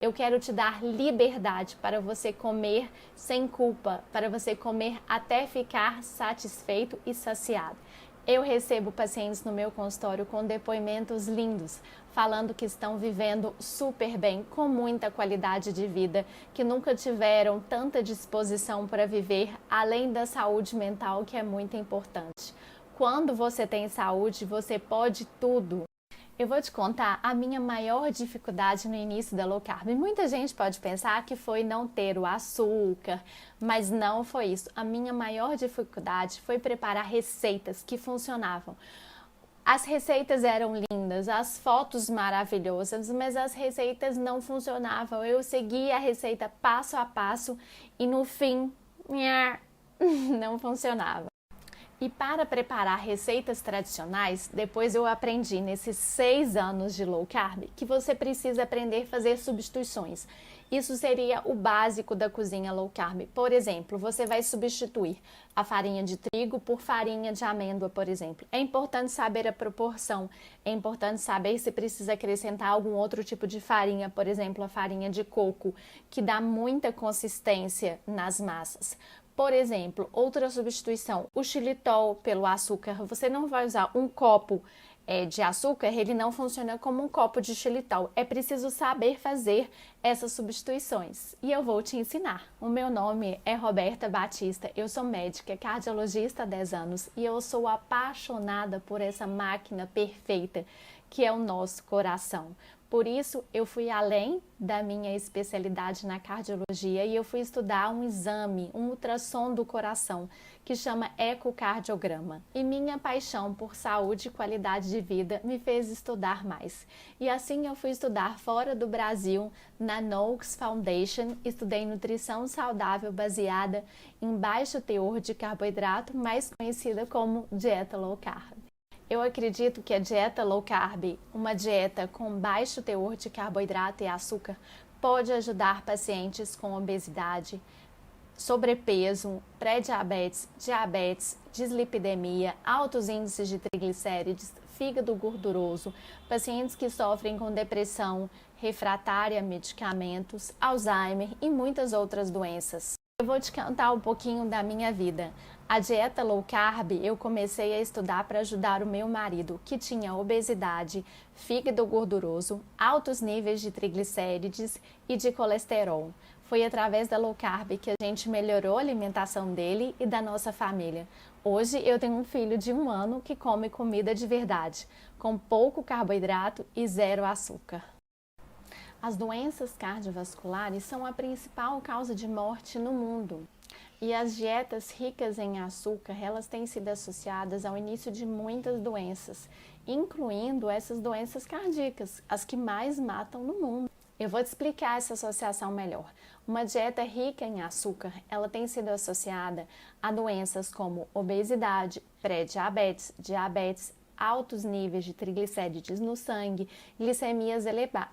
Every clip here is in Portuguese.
Eu quero te dar liberdade para você comer sem culpa, para você comer até ficar satisfeito e saciado. Eu recebo pacientes no meu consultório com depoimentos lindos, falando que estão vivendo super bem, com muita qualidade de vida, que nunca tiveram tanta disposição para viver, além da saúde mental, que é muito importante. Quando você tem saúde, você pode tudo. Eu vou te contar a minha maior dificuldade no início da low carb. Muita gente pode pensar que foi não ter o açúcar, mas não foi isso. A minha maior dificuldade foi preparar receitas que funcionavam. As receitas eram lindas, as fotos maravilhosas, mas as receitas não funcionavam. Eu seguia a receita passo a passo e no fim, não funcionava. E para preparar receitas tradicionais, depois eu aprendi nesses 6 anos de low carb que você precisa aprender a fazer substituições. Isso seria o básico da cozinha low carb. Por exemplo, você vai substituir a farinha de trigo por farinha de amêndoa, por exemplo. É importante saber a proporção, é importante saber se precisa acrescentar algum outro tipo de farinha, por exemplo, a farinha de coco, que dá muita consistência nas massas. Por exemplo, outra substituição, o xilitol pelo açúcar. Você não vai usar um copo de açúcar, ele não funciona como um copo de xilitol. É preciso saber fazer essas substituições. E eu vou te ensinar. O meu nome é Roberta Batista, eu sou médica, cardiologista há 10 anos e eu sou apaixonada por essa máquina perfeita que é o nosso coração. Por isso, eu fui além da minha especialidade na cardiologia e eu fui estudar um exame, um ultrassom do coração, que chama ecocardiograma. E minha paixão por saúde e qualidade de vida me fez estudar mais. E assim eu fui estudar fora do Brasil, na Noakes Foundation, estudei nutrição saudável baseada em baixo teor de carboidrato, mais conhecida como dieta low carb. Eu acredito que a dieta low carb, uma dieta com baixo teor de carboidrato e açúcar, pode ajudar pacientes com obesidade, sobrepeso, pré-diabetes, diabetes, dislipidemia, altos índices de triglicérides, fígado gorduroso, pacientes que sofrem com depressão refratária a medicamentos, Alzheimer e muitas outras doenças. Eu vou te contar um pouquinho da minha vida. A dieta low carb eu comecei a estudar para ajudar o meu marido, que tinha obesidade, fígado gorduroso, altos níveis de triglicérides e de colesterol. Foi através da low carb que a gente melhorou a alimentação dele e da nossa família. Hoje eu tenho um filho de 1 ano que come comida de verdade, com pouco carboidrato e 0 açúcar. As doenças cardiovasculares são a principal causa de morte no mundo. E as dietas ricas em açúcar, elas têm sido associadas ao início de muitas doenças, incluindo essas doenças cardíacas, as que mais matam no mundo. Eu vou te explicar essa associação melhor. Uma dieta rica em açúcar, ela tem sido associada a doenças como obesidade, pré-diabetes, diabetes, altos níveis de triglicérides no sangue, glicemias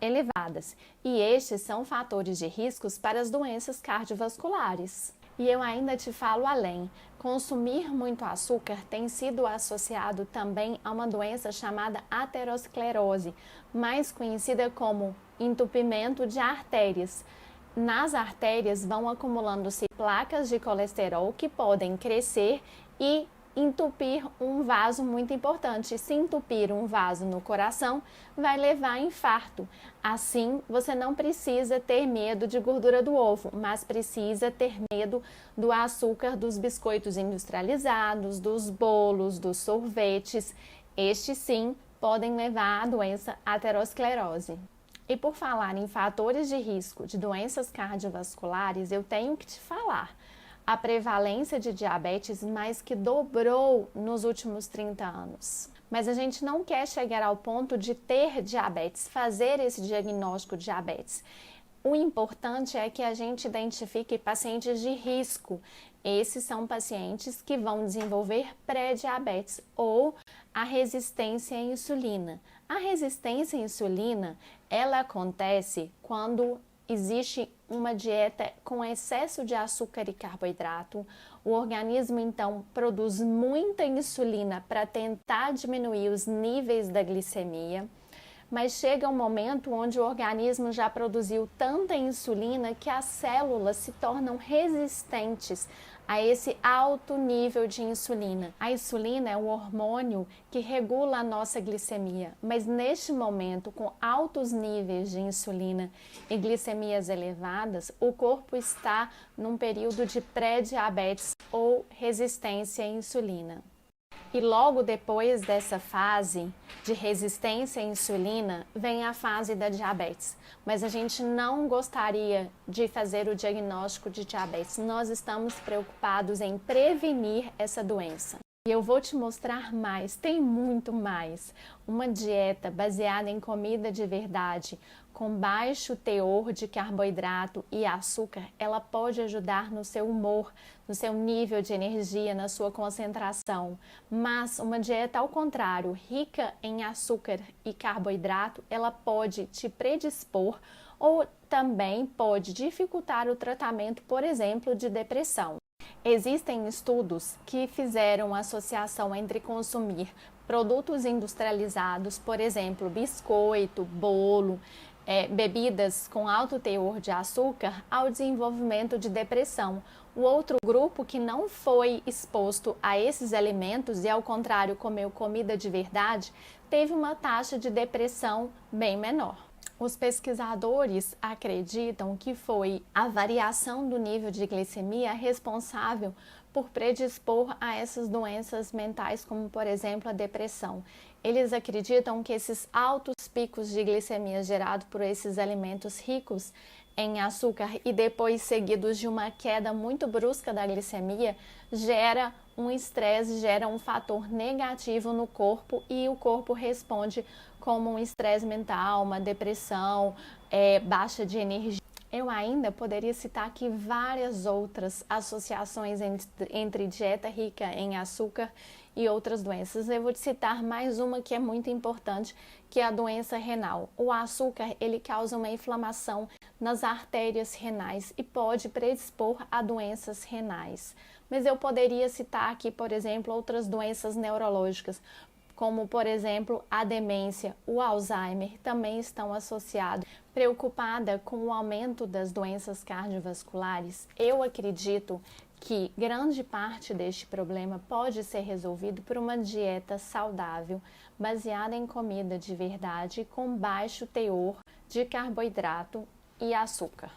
elevadas. E estes são fatores de riscos para as doenças cardiovasculares. E eu ainda te falo além, consumir muito açúcar tem sido associado também a uma doença chamada aterosclerose, mais conhecida como entupimento de artérias. Nas artérias vão acumulando-se placas de colesterol que podem crescer e entupir um vaso muito importante. Se entupir um vaso no coração, vai levar a infarto. Assim, você não precisa ter medo de gordura do ovo, mas precisa ter medo do açúcar dos biscoitos industrializados, dos bolos, dos sorvetes. Estes sim podem levar à doença aterosclerose. E por falar em fatores de risco de doenças cardiovasculares, eu tenho que te falar. A prevalência de diabetes mais que dobrou nos últimos 30 anos. Mas a gente não quer chegar ao ponto de ter diabetes, fazer esse diagnóstico de diabetes. O importante é que a gente identifique pacientes de risco. Esses são pacientes que vão desenvolver pré-diabetes ou a resistência à insulina. A resistência à insulina, ela acontece quando existe uma dieta com excesso de açúcar e carboidrato, o organismo então produz muita insulina para tentar diminuir os níveis da glicemia, mas chega um momento onde o organismo já produziu tanta insulina que as células se tornam resistentes a esse alto nível de insulina. A insulina é um hormônio que regula a nossa glicemia, mas neste momento, com altos níveis de insulina e glicemias elevadas, o corpo está num período de pré-diabetes ou resistência à insulina. E logo depois dessa fase de resistência à insulina, vem a fase da diabetes. Mas a gente não gostaria de fazer o diagnóstico de diabetes. Nós estamos preocupados em prevenir essa doença. E eu vou te mostrar mais, tem muito mais. Uma dieta baseada em comida de verdade, com baixo teor de carboidrato e açúcar, ela pode ajudar no seu humor, no seu nível de energia, na sua concentração. Mas uma dieta ao contrário, rica em açúcar e carboidrato, ela pode te predispor ou também pode dificultar o tratamento, por exemplo, de depressão. Existem estudos que fizeram associação entre consumir produtos industrializados, por exemplo, biscoito, bolo, bebidas com alto teor de açúcar, ao desenvolvimento de depressão. O outro grupo que não foi exposto a esses alimentos e, ao contrário, comeu comida de verdade, teve uma taxa de depressão bem menor. Os pesquisadores acreditam que foi a variação do nível de glicemia responsável por predispor a essas doenças mentais, como por exemplo a depressão. Eles acreditam que esses altos picos de glicemia gerados por esses alimentos ricos em açúcar e depois seguidos de uma queda muito brusca da glicemia gera um estresse, gera um fator negativo no corpo e o corpo responde como um estresse mental, uma depressão, baixa de energia. Eu ainda poderia citar aqui várias outras associações entre dieta rica em açúcar e outras doenças. Eu vou te citar mais uma que é muito importante, que é a doença renal. O açúcar, ele causa uma inflamação nas artérias renais e pode predispor a doenças renais. Mas eu poderia citar aqui, por exemplo, outras doenças neurológicas, como, por exemplo, a demência, o Alzheimer, também estão associados. Preocupada com o aumento das doenças cardiovasculares, eu acredito que grande parte deste problema pode ser resolvido por uma dieta saudável, baseada em comida de verdade, com baixo teor de carboidrato e açúcar.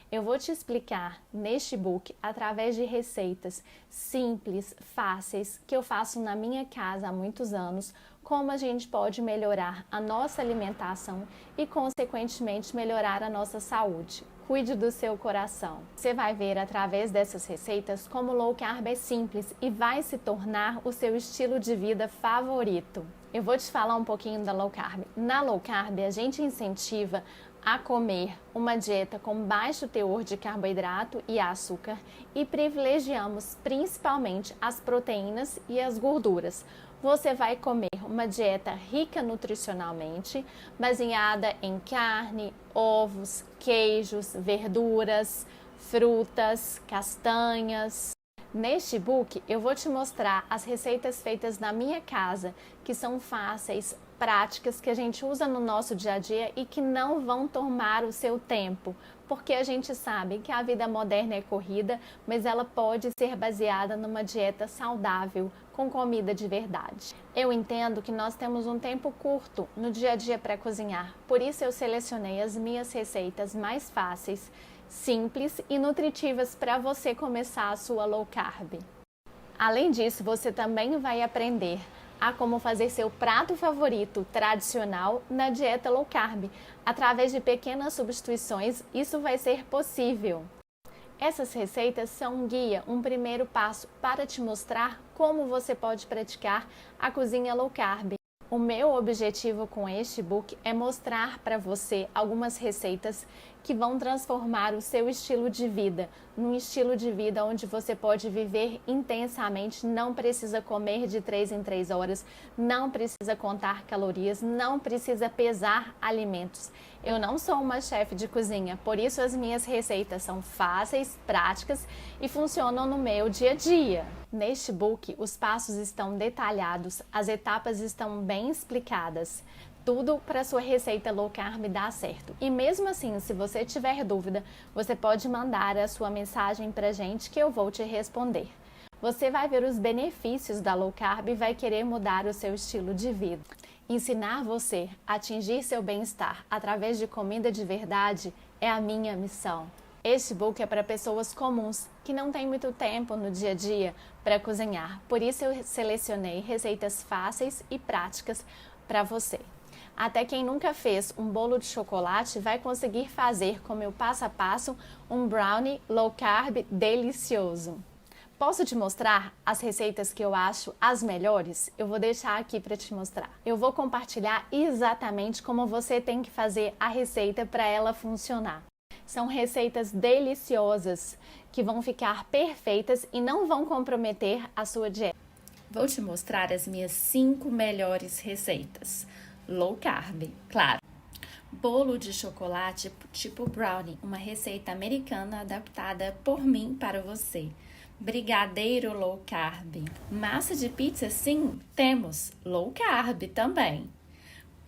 Eu vou te explicar neste book, através de receitas simples, fáceis, que eu faço na minha casa há muitos anos, como a gente pode melhorar a nossa alimentação e, consequentemente, melhorar a nossa saúde. Cuide do seu coração. Você vai ver através dessas receitas como o low carb é simples e vai se tornar o seu estilo de vida favorito. Eu vou te falar um pouquinho da low carb. Na low carb, a gente incentiva a comer uma dieta com baixo teor de carboidrato e açúcar e privilegiamos principalmente as proteínas e as gorduras. Você vai comer uma dieta rica nutricionalmente, baseada em carne, ovos, queijos, verduras, frutas, castanhas. Neste book eu vou te mostrar as receitas feitas na minha casa, que são fáceis, práticas, que a gente usa no nosso dia a dia e que não vão tomar o seu tempo, porque a gente sabe que a vida moderna é corrida, mas ela pode ser baseada numa dieta saudável, com comida de verdade. Eu entendo que nós temos um tempo curto no dia a dia para cozinhar, por isso eu selecionei as minhas receitas mais fáceis, simples e nutritivas para você começar a sua low carb. Além disso, você também vai aprender a como fazer seu prato favorito tradicional na dieta low carb. Através de pequenas substituições, isso vai ser possível. Essas receitas são um guia, um primeiro passo para te mostrar como você pode praticar a cozinha low carb. O meu objetivo com este book é mostrar para você algumas receitas que vão transformar o seu estilo de vida num estilo de vida onde você pode viver intensamente, não precisa comer de 3 em 3 horas, não precisa contar calorias, não precisa pesar alimentos. Eu não sou uma chefe de cozinha, por isso as minhas receitas são fáceis, práticas e funcionam no meu dia a dia. Neste book, os passos estão detalhados, as etapas estão bem explicadas. tudo para sua receita low carb dar certo. E mesmo assim, se você tiver dúvida, você pode mandar a sua mensagem pra gente que eu vou te responder. Você vai ver os benefícios da low carb e vai querer mudar o seu estilo de vida. Ensinar você a atingir seu bem-estar através de comida de verdade é a minha missão. Este book é para pessoas comuns que não têm muito tempo no dia a dia para cozinhar. Por isso eu selecionei receitas fáceis e práticas para você. Até quem nunca fez um bolo de chocolate vai conseguir fazer com meu passo a passo um brownie low carb delicioso. Posso te mostrar as receitas que eu acho as melhores? Eu vou deixar aqui para te mostrar. Eu vou compartilhar exatamente como você tem que fazer a receita para ela funcionar. São receitas deliciosas que vão ficar perfeitas e não vão comprometer a sua dieta. Vou te mostrar as minhas 5 melhores receitas. Low carb, claro. Bolo de chocolate tipo brownie, uma receita americana adaptada por mim para você. Brigadeiro low carb. Massa de pizza, sim, temos. Low carb também.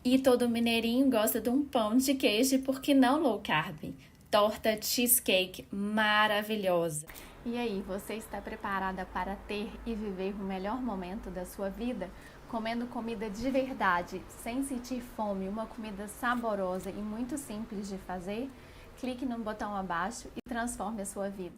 E todo mineirinho gosta de um pão de queijo, por que não low carb? Torta cheesecake maravilhosa. E aí, você está preparada para ter e viver o melhor momento da sua vida? Comendo comida de verdade, sem sentir fome, uma comida saborosa e muito simples de fazer? Clique no botão abaixo e transforme a sua vida.